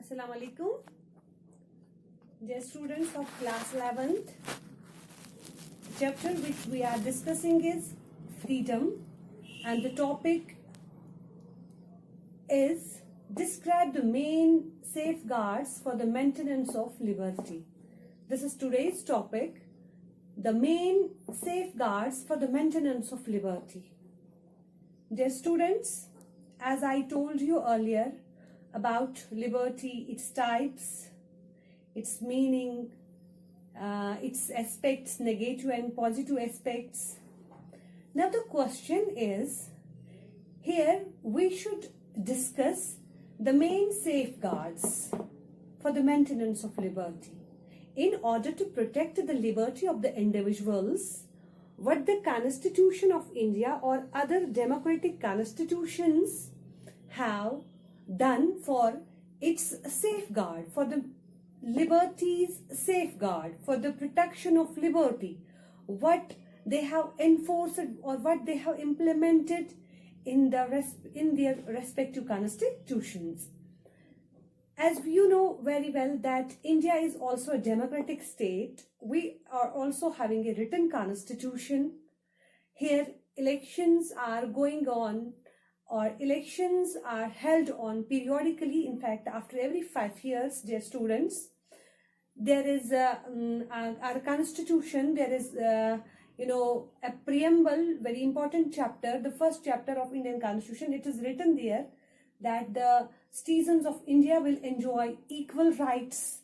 Assalamu alaikum. Dear students of class 11th, chapter which we are discussing is freedom, and the topic is describe the main safeguards for the maintenance of liberty. This is today's topic, the main safeguards for the maintenance of liberty. Dear students, as I told you earlier about liberty, its types, its meaning, its aspects, negative and positive aspects. Now the question is, here we should discuss the main safeguards for the maintenance of liberty. In order to protect the liberty of the individuals, what the Constitution of India or other democratic constitutions have done for its safeguard, for the liberty's safeguard, for the protection of liberty, what they have enforced or what they have implemented in their respective constitutions. As you know very well that India is also a democratic state, we are also having a written constitution. Here elections are going on, or elections are held on periodically. In fact, after every 5 years, dear students, there is our constitution, there is a preamble, very important chapter, the first chapter of Indian constitution. It is written there that the citizens of India will enjoy equal rights,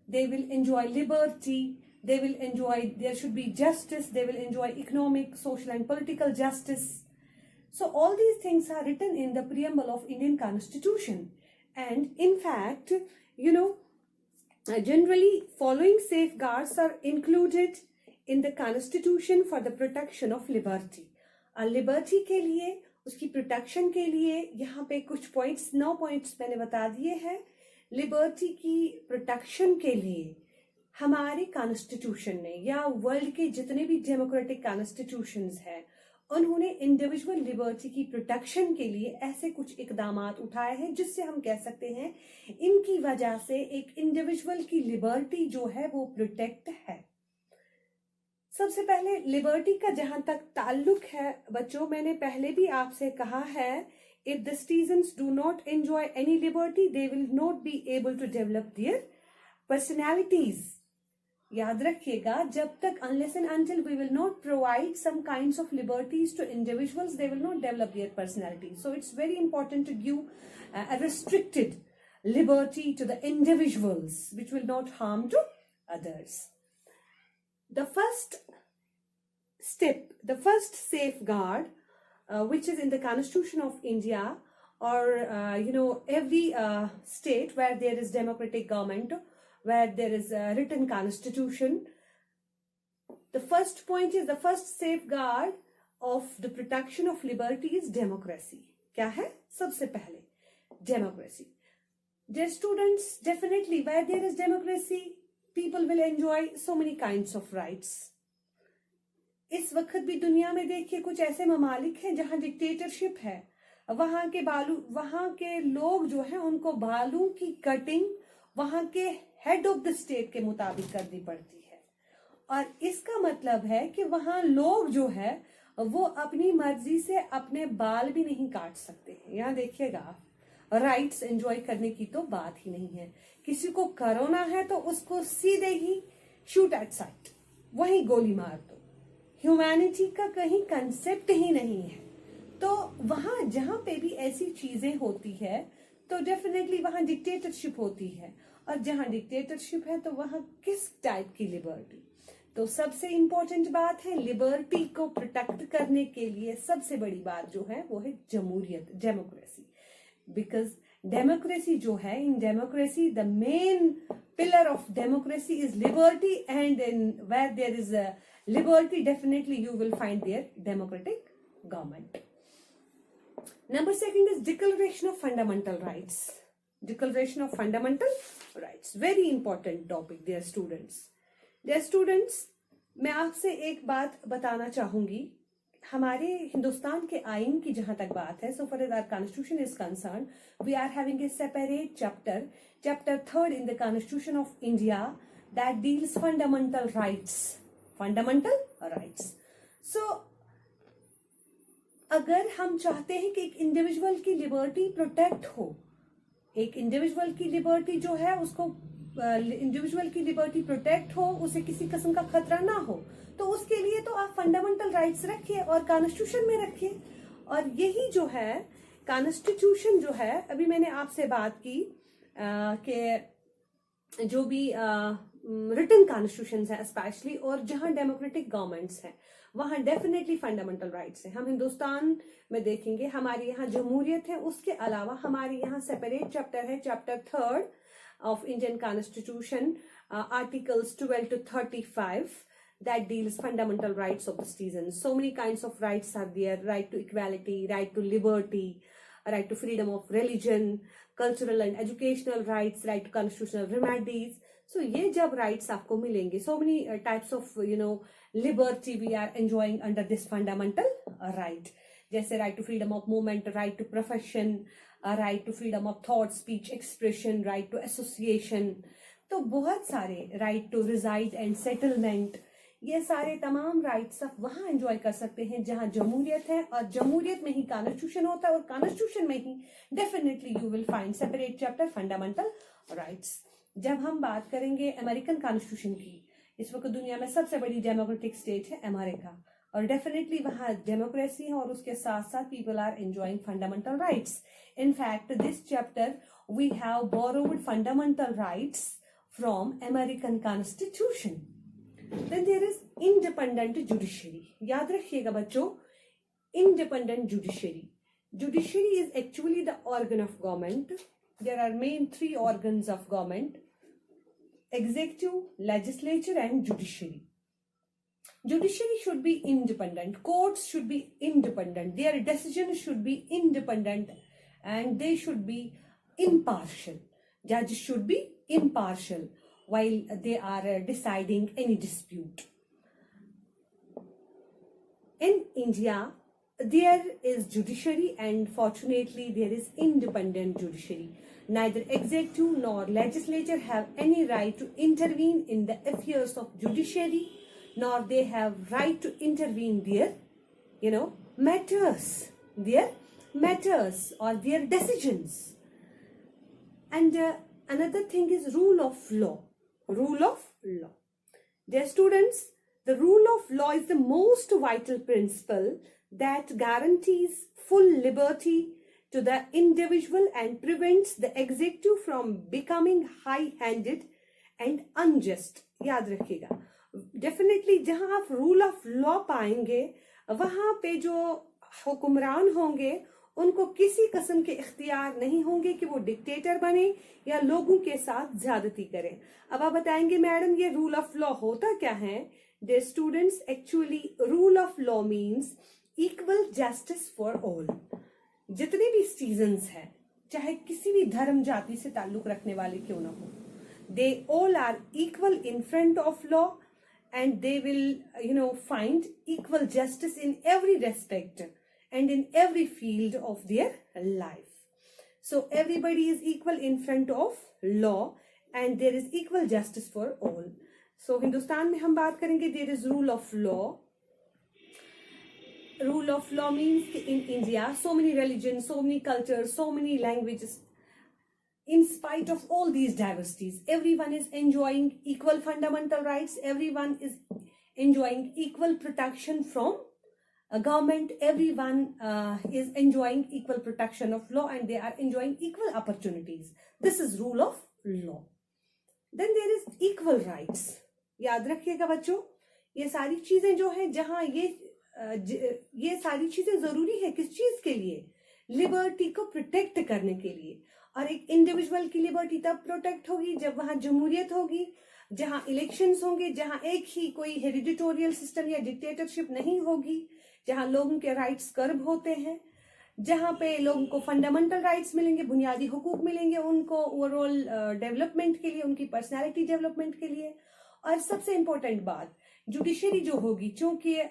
they will enjoy liberty, they will enjoy, there should be justice, they will enjoy economic, social and political justice. So all these things are written in the preamble of Indian constitution. And in fact, generally following safeguards are included in the constitution for the protection of liberty. Liberty के लिए, उसकी protection के लिए यहाँ पे कुछ points, 9 points मैंने बता दिए हैं. Liberty की protection के लिए हमारे constitution ने या world के जितने भी democratic constitutions हैं, उन्होंने इंडिविजुअल लिबर्टी की प्रोटेक्शन के लिए ऐसे कुछ इकदामात उठाए हैं जिससे हम कह सकते हैं इनकी वजह से एक इंडिविजुअल की लिबर्टी जो है वो प्रोटेक्ट है. सबसे पहले लिबर्टी का जहां तक ताल्लुक है बच्चों, मैंने पहले भी आपसे कहा है, if the citizens do not enjoy any liberty they will not be able to develop their personalities. याद रखिएगा, जब तक unless and until we will not provide some kinds of liberties to individuals, they will not develop their personality. So it's very important to give a restricted liberty to the individuals which will not harm to others. The first step, the first safeguard which is in the Constitution of India, or every state where there is democratic government, where there is a written constitution, the first point is, the first safeguard of the protection of liberty is democracy. क्या है? सबसे पहले democracy. Dear students, definitely where there is democracy, people will enjoy so many kinds of rights. इस वक्त भी दुनिया में देखिए कुछ ऐसे ममालिक हैं जहां डिक्टेटरशिप है, वहां के लोग जो हैं उनको बालों की कटिंग वहां के हेड ऑफ द स्टेट के मुताबिक करनी पड़ती है. और इसका मतलब है कि वहां लोग जो है वो अपनी मर्जी से अपने बाल भी नहीं काट सकते हैं. यहाँ देखिएगा, राइट्स एंजॉय करने की तो बात ही नहीं है. किसी को कोरोना है तो उसको सीधे ही शूट एट साइट, वहीं गोली मार दो. ह्यूमैनिटी का कहीं कंसेप्ट ही नहीं है. तो वहां जहां पे भी ऐसी चीजें होती है तो डेफिनेटली वहां डिक्टेटरशिप होती है, और जहां डिक्टेटरशिप है तो वहां किस टाइप की लिबर्टी. तो सबसे इंपॉर्टेंट बात है, लिबर्टी को प्रोटेक्ट करने के लिए सबसे बड़ी बात जो है वो है जमहूरियत, डेमोक्रेसी. बिकॉज डेमोक्रेसी जो है, in democracy the main pillar of democracy is liberty, and in where there is a liberty definitely you will find there democratic government. Number second is Declaration of Fundamental Rights. Declaration of Fundamental Rights. Very important topic, dear students. Dear students, मैं आपसे एक बात बताना चाहूंगी. हमारे हिंदुस्तान के आइन की जहां तक बात है, so far as our constitution is concerned, we are having a separate chapter, chapter 3rd in the Constitution of India, that deals fundamental rights. So अगर हम चाहते हैं कि एक इंडिविजुअल की लिबर्टी प्रोटेक्ट हो, एक इंडिविजुअल की लिबर्टी जो है उसको इंडिविजुअल की लिबर्टी प्रोटेक्ट हो, उसे किसी किस्म का खतरा ना हो, तो उसके लिए तो आप फंडामेंटल राइट्स रखिए और कॉन्स्टिट्यूशन में रखिए। और यही जो है कॉन्स्टिट्यूशन जो है, अभी मैंने आपसे बात की कि जो भी रिटन कॉन्स्टिट्यूशन है स्पेशली, और जहां डेमोक्रेटिक गवर्नमेंट्स हैं वहां डेफिनेटली फंडामेंटल राइट्स हैं। हम हिंदुस्तान में देखेंगे हमारे यहाँ जमहूरियत है, उसके अलावा हमारे यहाँ सेपरेट चैप्टर है, chapter 3rd of Indian Constitution, articles 12 to 35, that deals fundamental rights of the citizens. So many kinds of rights are there: right to equality, right to liberty, right to freedom of religion, cultural and educational rights, right to constitutional remedies. So ये जब rights आपको मिलेंगे, so many types of liberty we are enjoying under this fundamental right, जैसे right to freedom of movement, right to profession, right to freedom of thought, speech, expression, right to association, तो बहुत सारे right to reside and settlement, ये सारे तमाम rights आप वहां enjoy कर सकते हैं जहां जमहूरियत है, और जमहूरियत में ही कॉन्स्टिट्यूशन होता है, और कॉन्स्टिट्यूशन में ही definitely you will find separate chapter fundamental rights. जब हम बात करेंगे अमेरिकन कॉन्स्टिट्यूशन की, इस वक्त दुनिया में सबसे बड़ी डेमोक्रेटिक स्टेट है अमेरिका, और डेफिनेटली वहां डेमोक्रेसी है और उसके साथ साथ people are enjoying fundamental rights. In fact, this chapter we have borrowed fundamental rights from American Constitution. Then there is independent judiciary. याद रखिएगा बच्चों, independent judiciary. Judiciary is actually the organ of government. There are main 3 organs of government: executive, legislature, and judiciary. Judiciary should be independent. Courts should be independent. Their decisions should be independent. And they should be impartial. Judges should be impartial while they are deciding any dispute. In India, there is judiciary, and fortunately there is independent judiciary. Neither executive nor legislature have any right to intervene in the affairs of judiciary, nor they have right to intervene their, matters or their decisions. And another thing is rule of law. Dear students, the rule of law is the most vital principle that guarantees full liberty to the individual and prevents the executive from becoming high-handed and unjust. याद रखिएगा, definitely जहां आप rule of law पाएंगे वहां पे जो हुक्मरान होंगे उनको किसी किस्म के इख्तियार नहीं होंगे कि वो डिक्टेटर बने या लोगों के साथ ज्यादती करें। अब आप बताएंगे मैडम ये रूल ऑफ लॉ होता क्या है? Dear students, actually rule of law means equal justice for all. जितने भी सिटीजन्स हैं, चाहे किसी भी धर्म जाति से ताल्लुक रखने वाले क्यों ना हो, they all are equal in front of law, and they will find equal justice in every respect and in every field of their life. So everybody is equal in front of law and there is equal justice for all. So Hindustan में हम बात करेंगे, there is rule of law. Rule of law means कि in India so many religions, so many cultures, so many languages, in spite of all these diversities, everyone is enjoying equal fundamental rights. Everyone is enjoying equal protection from a government. Everyone is enjoying equal protection of law and they are enjoying equal opportunities. This is rule of law. Then there is equal rights. याद रखिएगा बच्चों, ये सारी चीजें जो है, जहां ये सारी चीजें जरूरी है किस चीज के लिए? लिबर्टी को प्रोटेक्ट करने के लिए। और एक इंडिविजुअल की लिबर्टी तब प्रोटेक्ट होगी जब वहां जमहूरियत होगी, जहां इलेक्शंस होंगे, जहां एक ही कोई हेरिडिटोरियल सिस्टम या डिक्टेटरशिप नहीं होगी, जहां लोगों के राइट्स कर्ब होते हैं, जहां पे लोगों को फंडामेंटल राइट्स मिलेंगे, बुनियादी हुकूक मिलेंगे उनको ओवरऑल डेवलपमेंट के लिए, उनकी पर्सनैलिटी डेवलपमेंट के लिए। और सबसे इंपॉर्टेंट बात, जुडिशरी जो होगी, चूंकि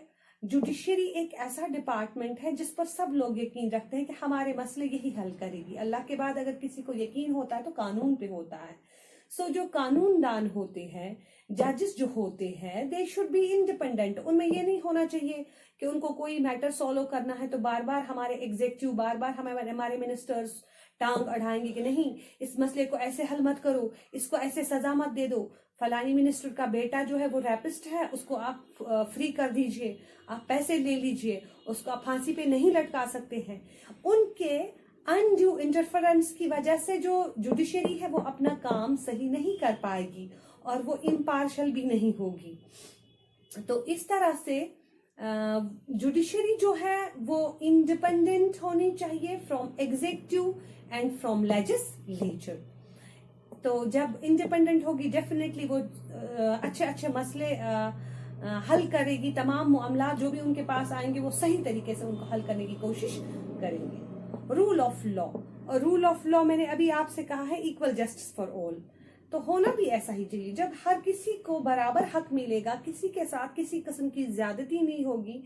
जुडिशरी एक ऐसा डिपार्टमेंट है जिस पर सब लोग यकीन रखते हैं कि हमारे मसले यही हल करेगी। अल्लाह के बाद अगर किसी को यकीन होता है तो कानून पे होता है। सो जो कानूनदान होते हैं, जजेस जो होते हैं, दे शुड बी इंडिपेंडेंट। उनमें ये नहीं होना चाहिए कि उनको कोई मैटर सॉल्व करना है तो बार बार हमारे एग्जीक्यूटिव, बार बार हमारे मिनिस्टर्स टांग अड़ाएंगे कि नहीं इस मसले को ऐसे हल मत करो, इसको ऐसे सजा मत दे दो, फलानी मिनिस्टर का बेटा जो है वो रैपिस्ट है, उसको आप फ्री कर दीजिए, आप पैसे ले लीजिए, उसको आप फांसी पे नहीं लटका सकते हैं। उनके अनड्यू इंटरफेरेंस की वजह से जो जुडिशरी है वो अपना काम सही नहीं कर पाएगी और वो इम्पार्शल भी नहीं होगी। तो इस तरह से जुडिशरी जो है वो इंडिपेंडेंट होनी चाहिए from executive and from legislature. तो जब इंडिपेंडेंट होगी डेफिनेटली वो अच्छे अच्छे मसले हल करेगी, तमाम मामला जो भी उनके पास आएंगे वो सही तरीके से उनको हल करने की कोशिश करेंगे। रूल ऑफ लॉ, और रूल ऑफ लॉ मैंने अभी आपसे कहा है इक्वल जस्टिस फॉर ऑल, तो होना भी ऐसा ही चाहिए। जब हर किसी को बराबर हक मिलेगा, किसी के साथ किसी किस्म की ज्यादती नहीं होगी,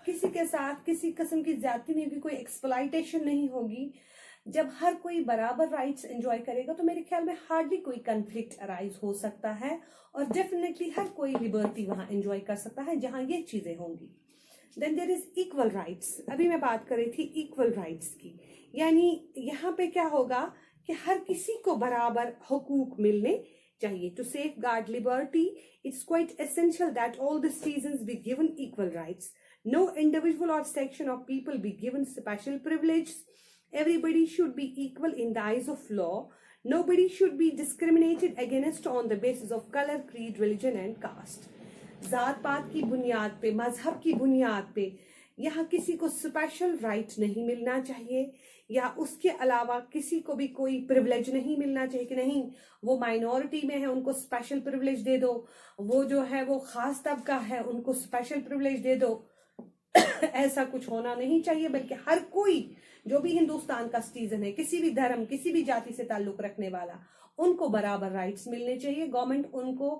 किसी के साथ किसी किस्म की ज्यादती नहीं होगी, कोई एक्सप्लॉइटेशन नहीं होगी, जब हर कोई बराबर राइट्स एंजॉय करेगा तो मेरे ख्याल में हार्डली कोई कंफ्लिक्ट अराइज हो सकता है और डेफिनेटली हर कोई लिबर्टी वहां एंजॉय कर सकता है जहां ये चीजें होंगी। Then there is equal rights. अभी मैं बात कर रही थी इक्वल राइट्स की, यानी यहाँ पे क्या होगा कि हर किसी को बराबर हुकूक मिलने चाहिए। To safeguard liberty, it's quite essential that all the citizens be given equal rights. No individual or section of people be given special privileges. Everybody should be equal in the eyes of law. Nobody should be discriminated against on the basis of color, creed, religion and caste. जात पात की बुनियाद पे, मजहब की बुनियाद पे यहाँ किसी को स्पेशल राइट नहीं मिलना चाहिए या उसके अलावा किसी को भी कोई प्रिविलेज नहीं मिलना चाहिए कि नहीं वो माइनॉरिटी में है उनको स्पेशल प्रिविलेज दे दो, वो जो है वो खास तबका है उनको स्पेशल प्रिविलेज दे दो। ऐसा कुछ होना नहीं चाहिए, बल्कि हर कोई जो भी हिंदुस्तान का सिटीजन है, किसी भी धर्म किसी भी जाति से ताल्लुक रखने वाला, उनको बराबर राइट्स मिलने चाहिए। गवर्नमेंट उनको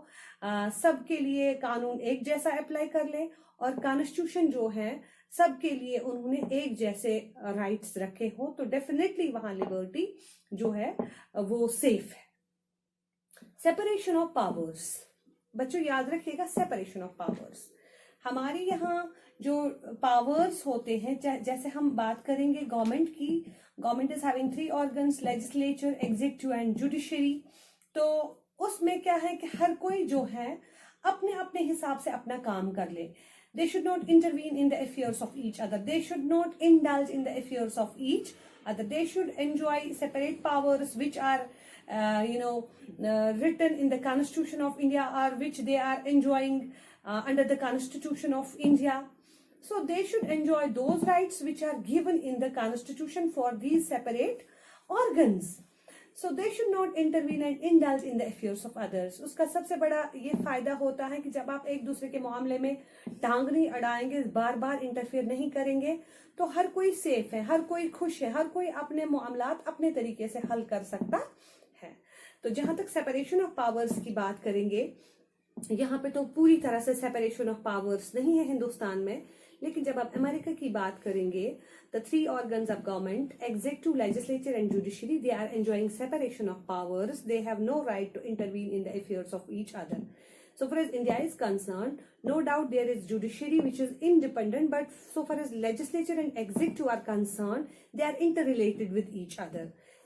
सबके लिए कानून एक जैसा अप्लाई कर ले और कॉन्स्टिट्यूशन जो है सबके लिए उन्होंने एक जैसे राइट्स रखे हो, तो डेफिनेटली वहां लिबर्टी जो है वो सेफ है। सेपरेशन ऑफ पावर्स, बच्चों याद रखिएगा सेपरेशन ऑफ पावर्स। हमारे यहाँ जो पावर्स होते हैं, जैसे हम बात करेंगे गवर्नमेंट की, government is having 3 organs, legislature, executive and judiciary. तो उसमें क्या है कि हर कोई जो है अपने अपने हिसाब से अपना काम कर ले। They should not intervene in the affairs of each other. They should not indulge in the affairs of each other. They should enjoy separate powers which are written in the Constitution of India or which they are enjoying under the Constitution of India. So they should enjoy those rights which are given in the Constitution for these separate organs. So they should not intervene and indulge in the affairs of others. उसका सबसे बड़ा ये फायदा होता है कि जब आप एक दूसरे के मामले में टांग नहीं अड़ाएंगे, बार बार इंटरफेयर नहीं करेंगे, तो हर कोई सेफ है, हर कोई खुश है, हर कोई अपने मामलात अपने तरीके से हल कर सकता है। तो जहां तक सेपरेशन ऑफ पावर्स की बात करेंगे, यहाँ पे तो पूरी तरह से सेपरेशन ऑफ पावर्स नहीं है हिंदुस्तान में, लेकिन जब आप अमेरिका की बात करेंगे, the 3 organs of government, executive, legislature and judiciary, they are enjoying separation of powers. They have no right to intervene in the affairs of each other. So far as India is concerned, no doubt there is judiciary which is independent, but so far as legislature and executive are concerned, they are interrelated with each other.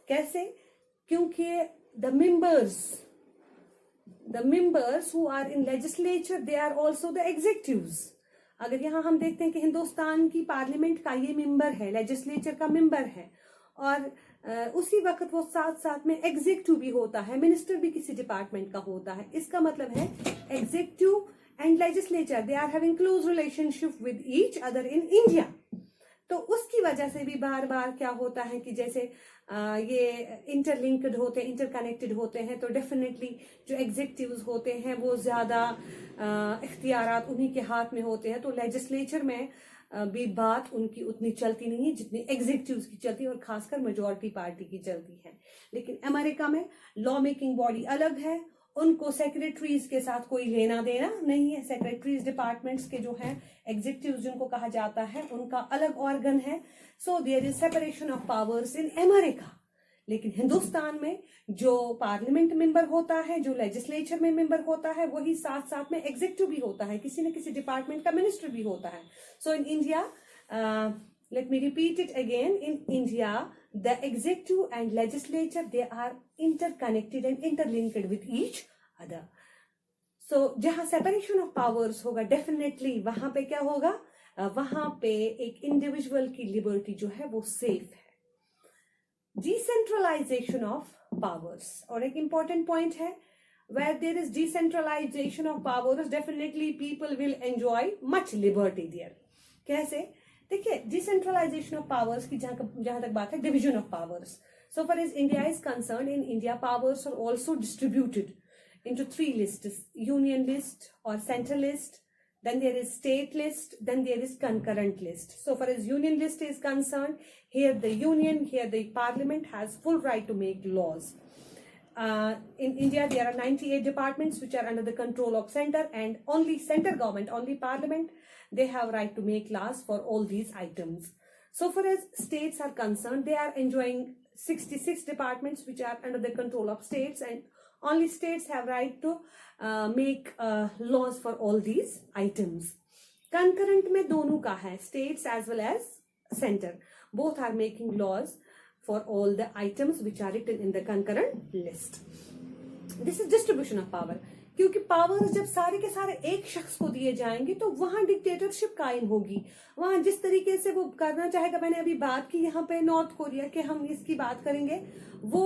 कैसे? क्योंकि the members who are in legislature, they are also the executives. अगर यहाँ हम देखते हैं कि हिंदुस्तान की parliament का ये मेंबर है, लेजिस्लेचर का मेंबर है, और उसी वक्त वो साथ साथ में एग्जीक्यूटिव भी होता है, मिनिस्टर भी किसी डिपार्टमेंट का होता है। इसका मतलब है executive and legislature they are having close relationship with each other in India. तो उसकी वजह से भी बार बार क्या होता है कि जैसे ये इंटरलिंक्ड होते हैं, इंटरकनेक्टेड होते हैं, तो डेफिनेटली जो एग्जीक्यूटिव्स होते हैं वो ज्यादा इख्तियारात उन्हीं के हाथ में होते हैं। तो लेजिस्लेचर में भी बात उनकी उतनी चलती नहीं है जितनी एग्जीक्यूटिव्स की चलती है, और खासकर मेजॉरिटी पार्टी की चलती है। लेकिन अमेरिका में लॉ मेकिंग बॉडी अलग है उनको सेक्रेटरीज के साथ कोई लेना देना नहीं है। सेक्रेटरीज डिपार्टमेंट्स के जो हैं एग्जीक्यूटिव जिनको कहा जाता है उनका अलग ऑर्गन है। So there is separation of powers in America. लेकिन हिंदुस्तान में जो पार्लियामेंट मेंबर होता है, जो लेजिस्लेचर में मेंबर होता है, वही साथ साथ में एग्जीक्यूटिव भी होता है, किसी न किसी डिपार्टमेंट का मिनिस्टर भी होता है। So in India, let me repeat it again, in India the executive and legislature, they are interconnected and interlinked with each other. So जहां separation of powers होगा definitely वहां पे क्या होगा, वहां पे एक इंडिविजुअल की लिबर्टी जो है वो सेफ है। Decentralization of powers और एक important point है, where there is decentralization of powers definitely people will enjoy much liberty there। कैसे? देखिए, डिसेंट्रलाइजेशन ऑफ पावर्स की जहां तक बात है, division of powers. So for as India is concerned, in India powers are also distributed into 3 lists: union list और central list, then there is state list, then there is concurrent list. So far as union list is concerned, here the parliament has full right to make laws. In India there are 98 departments which are under the control of center, and only center government, only parliament, they have right to make laws for all these items. So far as states are concerned, they are enjoying 66 departments which are under the control of states, and only states have right to make laws for all these items. Concurrent में दोनों का है, states as well as center, both are making laws for all the items which are written in the concurrent list. This is distribution of power. क्योंकि powers जब सारे के सारे एक शख्स को दिए जाएंगे तो वहां डिक्टेटरशिप कायम होगी। वहां जिस तरीके से वो करना चाहेगा, मैंने अभी बात की यहाँ पे नॉर्थ कोरिया के, हम इसकी बात करेंगे, वो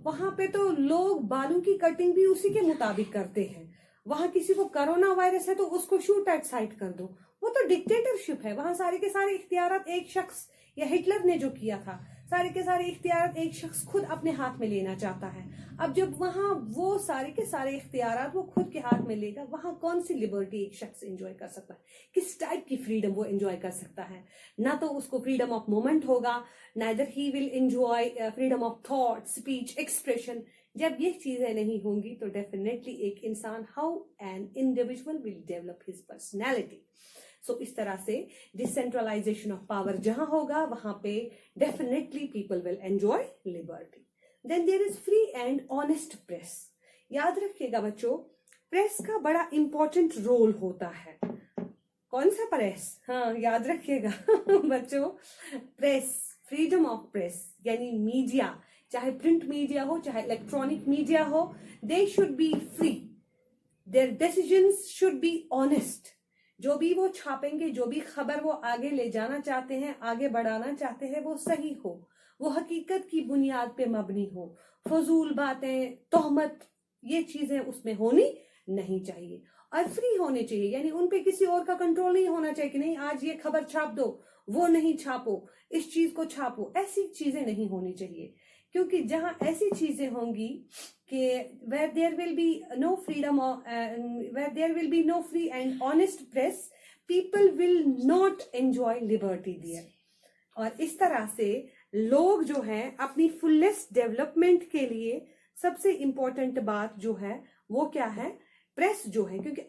वहां पे तो लोग बालों की कटिंग भी उसी के मुताबिक करते हैं। वहां किसी को कोरोना वायरस है तो उसको शूट एट साइट कर दो, वो तो डिक्टेटरशिप है। वहां सारे के सारे इख्तियारात एक शख्स, या हिटलर ने जो किया था, सारे के सारे इख्तियारात एक शख्स खुद अपने हाथ में लेना चाहता है। अब जब वहां वो सारे के सारे इख्तियारात वो खुद के हाथ में लेगा, वहां कौन सी लिबर्टी एक शख्स एंजॉय कर सकता है, किस टाइप की फ्रीडम वो एंजॉय कर सकता है? ना तो उसको फ्रीडम ऑफ मूवमेंट होगा, neither he will enjoy freedom of thought, speech, expression. जब ये चीजें नहीं होंगी तो डेफिनेटली एक इंसान, how an individual will develop his personality. So इस तरह से डिसेंट्रलाइजेशन ऑफ पावर जहां होगा वहां पे definitely people will enjoy liberty. Then there is free and honest press. याद रखिएगा बच्चों, प्रेस का बड़ा इंपॉर्टेंट रोल होता है। कौन सा प्रेस? हाँ, याद रखिएगा बच्चों, प्रेस, फ्रीडम ऑफ प्रेस यानी मीडिया, चाहे प्रिंट मीडिया हो चाहे इलेक्ट्रॉनिक मीडिया हो, they should be free, their decisions should be honest. जो भी वो छापेंगे, जो भी खबर वो आगे ले जाना चाहते हैं, आगे बढ़ाना चाहते हैं, वो सही हो, वो हकीकत की बुनियाद पे मबनी हो। फजूल बातें, तोहमत, ये चीजें उसमें होनी नहीं चाहिए। और फ्री होने चाहिए, यानी उन पे किसी और का कंट्रोल नहीं होना चाहिए कि नहीं आज ये खबर छाप दो, वो नहीं छापो, इस चीज को छापो, ऐसी चीजें नहीं होनी चाहिए। क्योंकि जहां ऐसी चीजें होंगी कि where there will be no freedom or where there will be no free and honest press, people will not enjoy liberty there। और इस तरह से लोग जो हैं अपनी फुलेस्ट डेवलपमेंट के लिए सबसे इंपॉर्टेंट बात जो है वो क्या है? प्रेस जो है। क्योंकि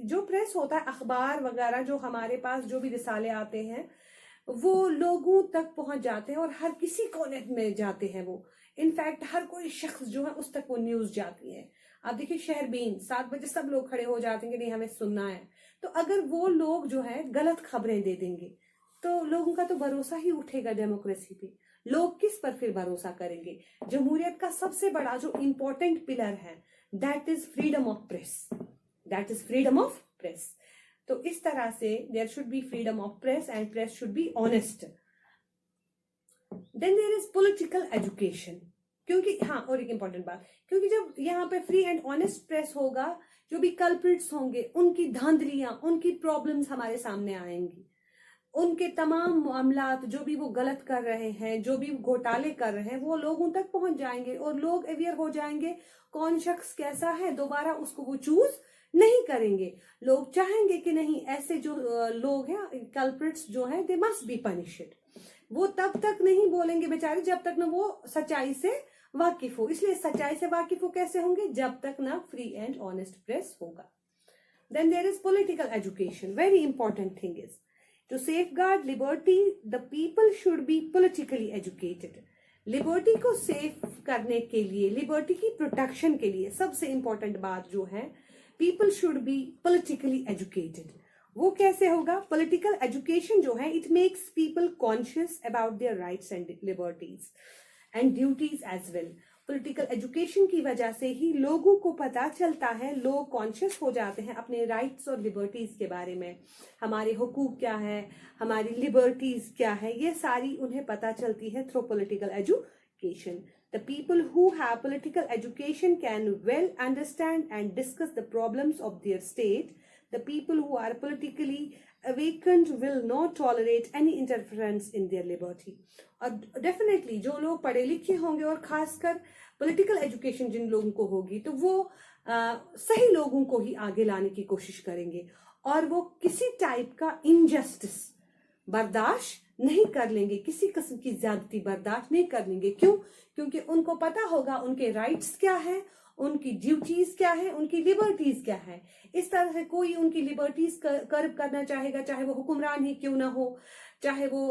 जो प्रेस होता है, अखबार वगैरह जो हमारे पास जो भी रिसाले आते हैं, वो लोगों तक पहुंच जाते हैं और हर किसी कोने में जाते हैं। वो इनफैक्ट हर कोई शख्स जो है उस तक वो न्यूज जाती है। आप देखिए शहरबीन 7 बजे सब लोग खड़े हो जाते हैं कि नहीं हमें सुनना है। तो अगर वो लोग जो है गलत खबरें दे देंगे तो लोगों का तो भरोसा ही उठेगा डेमोक्रेसी पे। लोग किस पर फिर भरोसा करेंगे? जमहूरियत का सबसे बड़ा जो इंपॉर्टेंट पिलर है, that is freedom of press, that is freedom of press. तो इस तरह से there should be freedom of press and press should be honest. Then there is political education. क्योंकि हाँ, और एक इंपॉर्टेंट बात, क्योंकि जब यहाँ पे फ्री एंड ऑनेस्ट प्रेस होगा, जो भी कल्प्रिट्स होंगे उनकी धांधलियां, उनकी प्रॉब्लम्स हमारे सामने आएंगी। उनके तमाम मामलात जो भी वो गलत कर रहे हैं, जो भी घोटाले कर रहे हैं, वो लोगों तक पहुंच जाएंगे और लोग अवेयर हो जाएंगे कौन शख्स कैसा है, दोबारा उसको वो चूज नहीं करेंगे। लोग चाहेंगे कि नहीं ऐसे जो लोग हैं, कल्प्रिट्स जो हैं, दे मस्ट बी पनिश्ड। वो तब तक नहीं बोलेंगे बेचारे जब तक ना वो सच्चाई से वाकिफ हो। इसलिए सच्चाई से वाकिफ हो कैसे होंगे, जब तक ना फ्री एंड ऑनेस्ट प्रेस होगा। Then there is political education. Very important thing is to safeguard liberty, the people should be politically educated. Liberty को सेफ करने के लिए, लिबर्टी की प्रोटेक्शन के लिए सबसे इंपॉर्टेंट बात जो है, people should be politically educated. वो कैसे होगा? पॉलिटिकल एजुकेशन जो है, it makes people conscious about their rights and liberties and duties as well. Political education की वजह से ही लोगों को पता चलता है, लोग कॉन्शियस हो जाते हैं अपने राइट्स और लिबर्टीज के बारे में, हमारे हुकूक क्या है, हमारी लिबर्टीज क्या है, ये सारी उन्हें पता चलती है through political education. The people who have political education can well understand and discuss the problems of their state. The people who are politically awakened will not tolerate any interference in their liberty. और definitely जो लोग पढ़े लिखे होंगे और खासकर political education जिन लोगों को होगी, तो वो सही लोगों को ही आगे लाने की कोशिश करेंगे और वो किसी टाइप का इनजस्टिस बर्दाश्त नहीं कर लेंगे, किसी किस्म की ज्यादती बर्दाश्त नहीं कर लेंगे। क्यों? क्योंकि उनको पता होगा उनके राइट्स क्या है, उनकी ड्यूटीज क्या है, उनकी लिबर्टीज क्या है। इस तरह से कोई उनकी लिबर्टीज कर्व करना चाहेगा, चाहे वो हुक्मरान ही क्यों ना हो, चाहे वो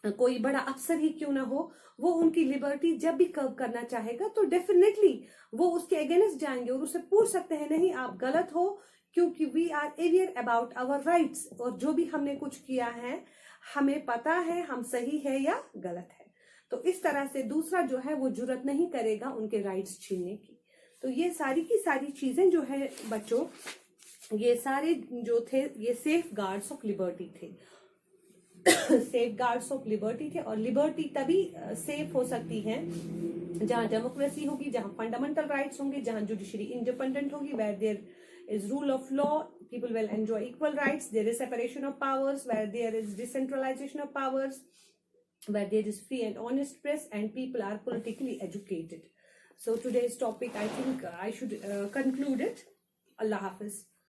कोई बड़ा अफसर ही क्यों ना हो, वो उनकी लिबर्टी जब भी कर्व करना चाहेगा तो डेफिनेटली वो उसके अगेंस्ट जाएंगे और उससे पूछ सकते हैं, नहीं आप गलत हो, क्योंकि we are aware about our rights, और जो भी हमने कुछ किया है हमें पता है हम सही है या गलत है। तो इस तरह से दूसरा जो है वो जुर्रत नहीं करेगा उनके राइट्स छीनने की। तो ये सारी की सारी चीजें जो है बच्चों, ये सारे जो थे ये सेफ गार्ड्स ऑफ लिबर्टी थे। सेफ गार्ड्स ऑफ लिबर्टी थे, और लिबर्टी तभी सेफ हो सकती है जहां डेमोक्रेसी होगी, जहां फंडामेंटल राइट्स होंगे, जहां जुडिशरी इंडिपेंडेंट होगी, where there is rule of law, people will enjoy equal rights, there is separation of powers, where there is decentralization of powers, where there is free and honest press, and people are politically educated. So today's topic, I think I should conclude it. Allah Hafiz.